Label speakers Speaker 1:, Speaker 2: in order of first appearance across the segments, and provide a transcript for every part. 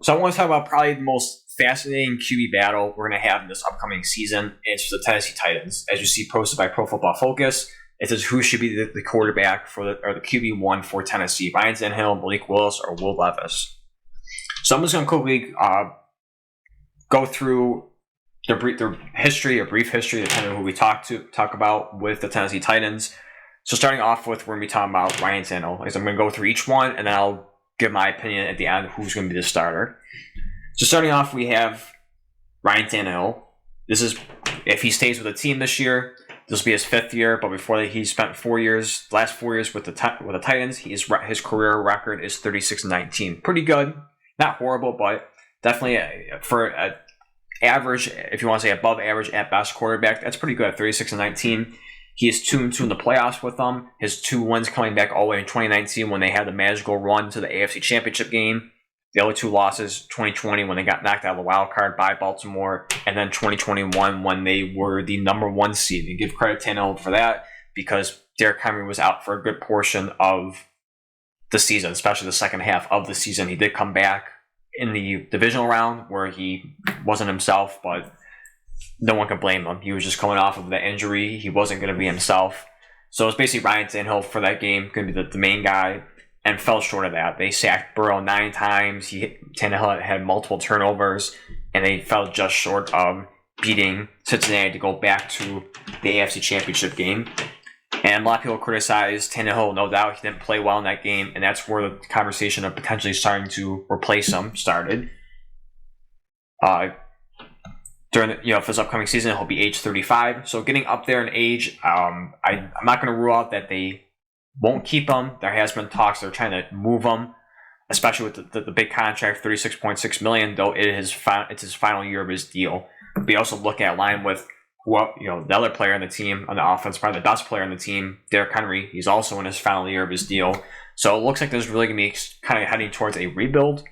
Speaker 1: So I want to talk about probably the most fascinating QB battle we're going to have in this upcoming season. It's the Tennessee Titans. As you see posted by Pro Football Focus, it says who should be the quarterback for the QB1 for Tennessee: Ryan Tannehill, Malik Willis, or Will Levis. So I'm just going to quickly go through their brief history, depending on who we talk about with the Tennessee Titans. So starting off with, we're going to be talking about Ryan Tannehill. I'm going to go through each one, and then I'll give my opinion at the end who's going to be the starter. So starting off, we have Ryan Tannehill. This is, if he stays with the team this year, this will be his 5th year, but before that, he spent last 4 years with the Titans. His career record is 36-19. Pretty good. Not horrible, but definitely for an average, if you want to say above average at best quarterback, that's pretty good. 36-19. He is 2-2 in the playoffs with them. His 2 wins coming back all the way in 2019 when they had the magical run to the AFC Championship game. The other 2 losses, 2020 when they got knocked out of the wild card by Baltimore, and then 2021 when they were the number 1 seed. And give credit to Tannehill for that because Derrick Henry was out for a good portion of the season, especially the second half of the season. He did come back in the divisional round where he wasn't himself, but no one can blame him. He was just coming off of the injury. He wasn't going to be himself. So it's basically Ryan Tannehill for that game, going to be the main guy, and fell short of that. They sacked Burrow 9 times. Tannehill had multiple turnovers, and they fell just short of beating Cincinnati to go back to the AFC Championship game. And a lot of people criticized Tannehill, no doubt. He didn't play well in that game, and that's where the conversation of potentially starting to replace him started. During for this upcoming season, he'll be age 35. So getting up there in age, I'm not going to rule out that they won't keep him. There has been talks they're trying to move him, especially with the big contract, $36.6 million. Though it's his final year of his deal. We also look at line with the other player on the team on the offense, probably the best player on the team, Derrick Henry. He's also in his final year of his deal. So it looks like there's really going to be kind of heading towards a rebuild,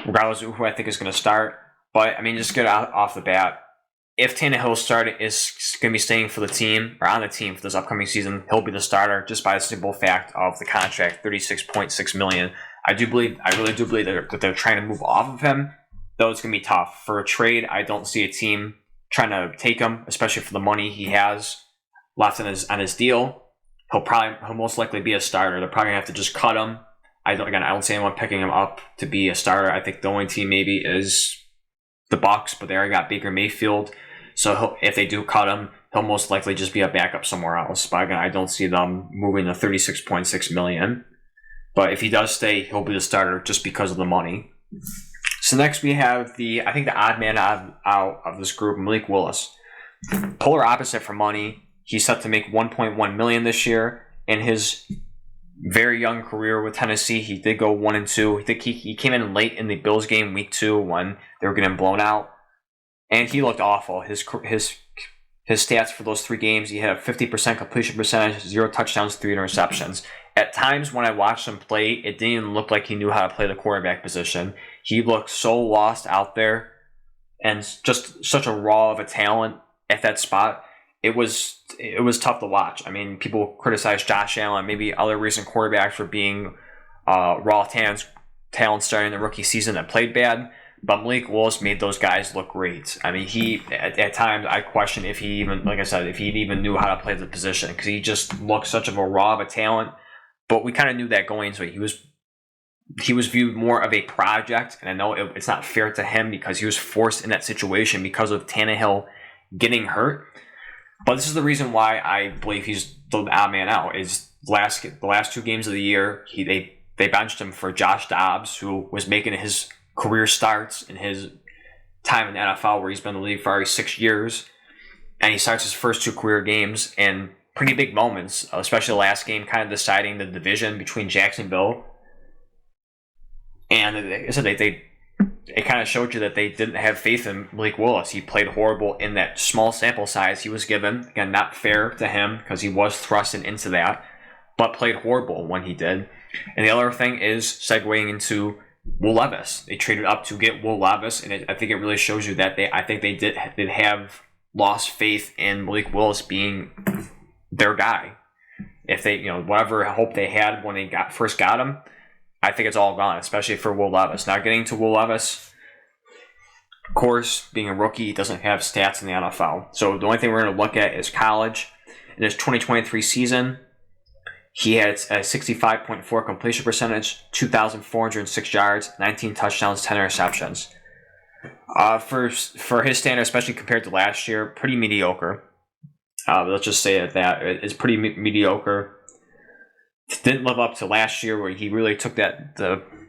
Speaker 1: regardless of who I think is going to start. But, I mean, just get off the bat, if Tannehill is going to be staying for the team, or on the team for this upcoming season, he'll be the starter just by the simple fact of the contract, $36.6 million. I really do believe that they're trying to move off of him, though it's going to be tough. For a trade, I don't see a team trying to take him, especially for the money he has left on his deal. He'll most likely be a starter. They're probably going to have to just cut him. I don't see anyone picking him up to be a starter. I think the only team maybe is the Bucs, but they already got Baker Mayfield. So if they do cut him, he'll most likely just be a backup somewhere else. But again, I don't see them moving the $36.6 million. But if he does stay, he'll be the starter just because of the money. So next we have the odd man out of this group, Malik Willis. Polar opposite for money. He's set to make $1.1 million this year. In his very young career with Tennessee, he did go 1-2. I think he came in late in the Bills game, week 2, when they were getting blown out, and he looked awful. His stats for those 3 games, he had a 50% completion percentage, 0 touchdowns, 3 interceptions. At times when I watched him play, it didn't even look like he knew how to play the quarterback position. He looked so lost out there, and just such a raw of a talent at that spot. It was tough to watch. I mean, people criticize Josh Allen, maybe other recent quarterbacks for being raw talent starting the rookie season that played bad. But Malik Willis made those guys look great. I mean, he at times I question if he even, like I said, if he even knew how to play the position, because he just looked such of a raw of a talent. But we kind of knew that going into it. He was viewed more of a project, and I know it's not fair to him because he was forced in that situation because of Tannehill getting hurt. But this is the reason why I believe he's the odd man out. Is the last 2 games of the year, they benched him for Josh Dobbs, who was making his career starts in his time in the NFL, where he's been in the league for already 6 years, and he starts his first 2 career games in pretty big moments, especially the last game, kind of deciding the division between Jacksonville. And like I said, it kind of showed you that they didn't have faith in Malik Willis. He played horrible in that small sample size he was given. Again, not fair to him because he was thrusted into that, but played horrible when he did. And the other thing is segueing into Will Levis. They traded up to get Will Levis, and I think it really shows you that they did have lost faith in Malik Willis being their guy. If they, whatever hope they had when they first got him, I think it's all gone, especially for Will Levis. Now, getting to Will Levis, of course, being a rookie, he doesn't have stats in the NFL. So the only thing we're going to look at is college. In his 2023 season, he had a 65.4 completion percentage, 2,406 yards, 19 touchdowns, 10 interceptions. For his standard, especially compared to last year, pretty mediocre. Let's just say that it's pretty mediocre. Didn't live up to last year, where he really took at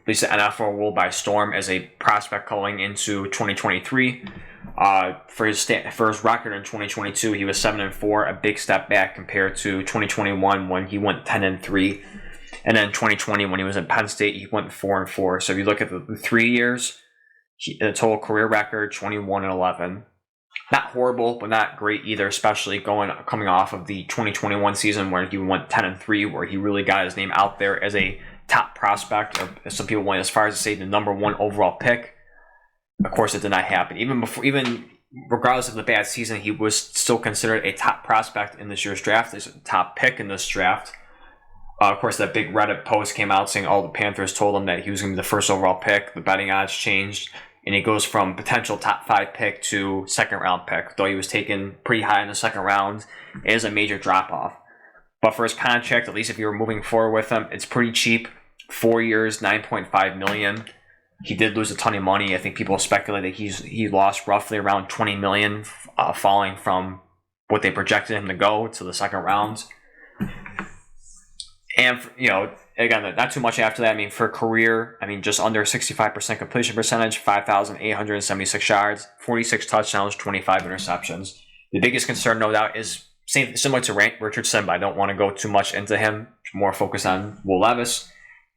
Speaker 1: least the NFL world by storm as a prospect going into 2023. For his record in 2022, he was 7-4, a big step back compared to 2021 when he went 10-3, and then 2020 when he was at Penn State, he went 4-4. So if you look at the 3 years, the total career record 21-11. Not horrible, but not great either, especially coming off of the 2021 season where he went 10-3, where he really got his name out there as a top prospect, or as some people went as far as to say the number 1 overall pick. Of course, it did not happen. Even regardless of the bad season, he was still considered a top prospect in this year's draft. He's a top pick in this draft. Of course, that big Reddit post came out saying all the Panthers told him that he was going to be the first overall pick. The betting odds changed, and he goes from potential top 5 pick to second round pick. Though he was taken pretty high in the second round, it is a major drop off. But for his contract, at least if you were moving forward with him, it's pretty cheap. 4 years, $9.5 million. He did lose a ton of money. I think people speculate that he lost roughly around $20 million, falling from what they projected him to go to the second round. And again, not too much after that. I mean, for a career, just under 65% completion percentage, 5,876 yards, 46 touchdowns, 25 interceptions. The biggest concern, no doubt, is similar to Richardson, but I don't want to go too much into him. More focused on Will Levis.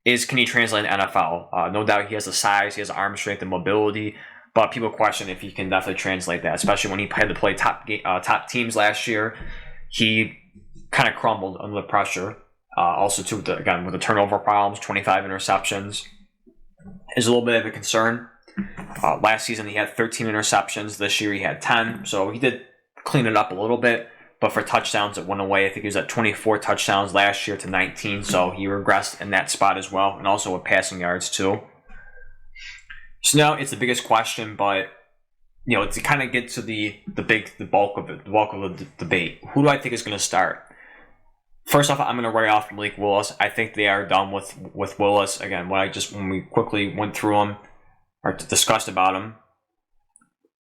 Speaker 1: Is can he translate in NFL? No doubt he has the size, he has arm strength and mobility, but people question if he can definitely translate that, especially when he had to play top teams last year. He kind of crumbled under the pressure. Also, too, with the turnover problems, 25 interceptions is a little bit of a concern. Last season he had 13 interceptions. This year he had 10, so he did clean it up a little bit. But for touchdowns, it went away. I think he was at 24 touchdowns last year to 19, so he regressed in that spot as well, and also with passing yards too. So now it's the biggest question, but to kind of get to the bulk of the debate, who do I think is going to start? First off, I'm going to write off Malik Willis. I think they are done with Willis. Again, when we quickly went through him or discussed about him,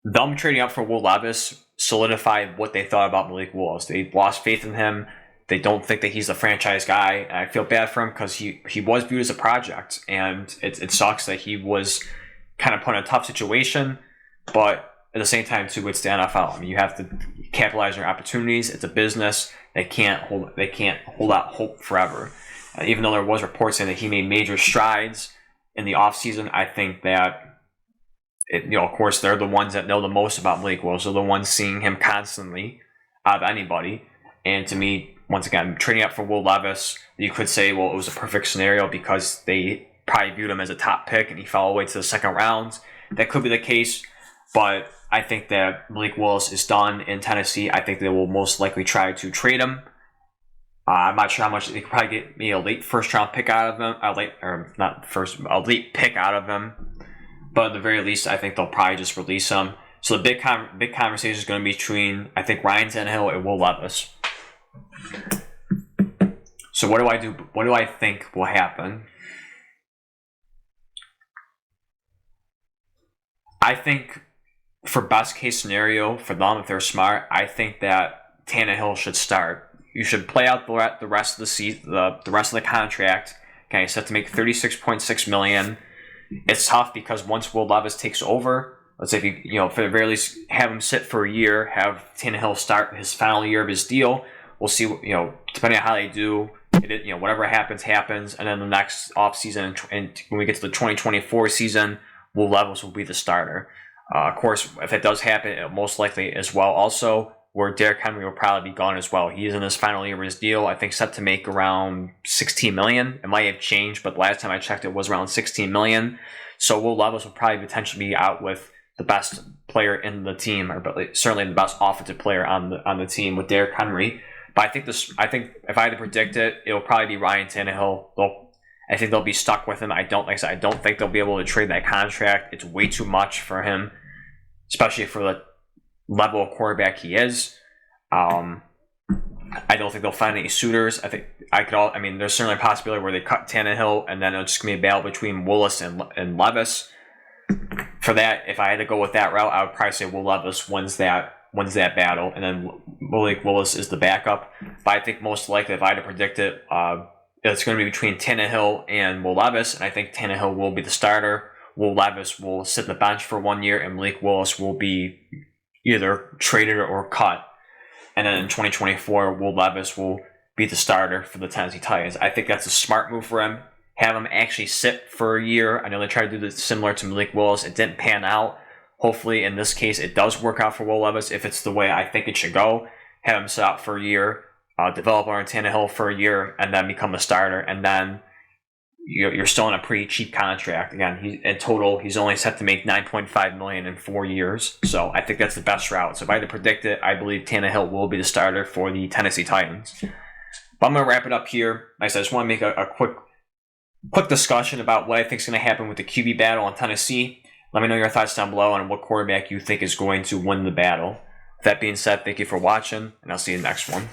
Speaker 1: them trading up for Will Levis solidified what they thought about Malik Willis. They lost faith in him. They don't think that he's the franchise guy. And I feel bad for him because he was viewed as a project, and it sucks that he was kind of put in a tough situation. But at the same time, too, it's the NFL. You have to capitalize on your opportunities. It's a business. They can't hold out hope forever. Even though there was reports saying that he made major strides in the offseason, I think that of course, they're the ones that know the most about Malik Willis. They're the ones seeing him constantly out of anybody. And to me, once again, trading up for Will Levis, you could say, well, it was a perfect scenario because they probably viewed him as a top pick and he fell away to the second round. That could be the case, but I think that Malik Willis is done in Tennessee. I think they will most likely try to trade him. I'm not sure how much. They could probably get me a late first round pick out of him. A late pick out of him. But at the very least, I think they'll probably just release him. So the big conversation is going to be between, I think, Ryan Tannehill and Will Levis. So what do I do? What do I think will happen? I think for best case scenario for them, if they're smart, I think that Tannehill should start. You should play out the rest of the season, the rest of the contract. Okay, set to make $36.6 million. It's tough because once Will Levis takes over, let's say if you for the very least have him sit for a year, have Tannehill start his final year of his deal. We'll see. Depending on how they do, whatever happens, and then the next offseason and when we get to the 2024 season, Will Levis will be the starter. Of course, if it does happen, it most likely as well. Also, where Derrick Henry will probably be gone as well. He is in his final year of his deal. I think set to make around $16 million. It might have changed, but the last time I checked, it was around $16 million. So Will Levis will probably potentially be out with the best player in the team, or certainly the best offensive player on the team with Derrick Henry. But I think if I had to predict it, it'll probably be Ryan Tannehill. I think they'll be stuck with him. Like I said, I don't think they'll be able to trade that contract. It's way too much for him, especially for the level of quarterback he is. I don't think they'll find any suitors. I mean, there's certainly a possibility where they cut Tannehill and then it's just gonna be a battle between Willis and Levis. For that, if I had to go with that route, I would probably say Will Levis wins that battle, and then Malik Willis is the backup. But I think most likely, if I had to predict it, it's going to be between Tannehill and Will Levis, and I think Tannehill will be the starter. Will Levis will sit the bench for 1 year, and Malik Willis will be either traded or cut. And then in 2024, Will Levis will be the starter for the Tennessee Titans. I think that's a smart move for him. Have him actually sit for a year. I know they tried to do this similar to Malik Willis. It didn't pan out. Hopefully, in this case, it does work out for Will Levis if it's the way I think it should go. Have him sit out for a year, develop Aaron Tannehill for a year, and then become a starter. And then you're still in a pretty cheap contract. Again, in total, he's only set to make $9.5 million in 4 years. So I think that's the best route. So if I had to predict it, I believe Tannehill will be the starter for the Tennessee Titans. But I'm going to wrap it up here. Like I said, I just want to make a quick discussion about what I think is going to happen with the QB battle in Tennessee. Let me know your thoughts down below on what quarterback you think is going to win the battle. With that being said, thank you for watching, and I'll see you in the next one.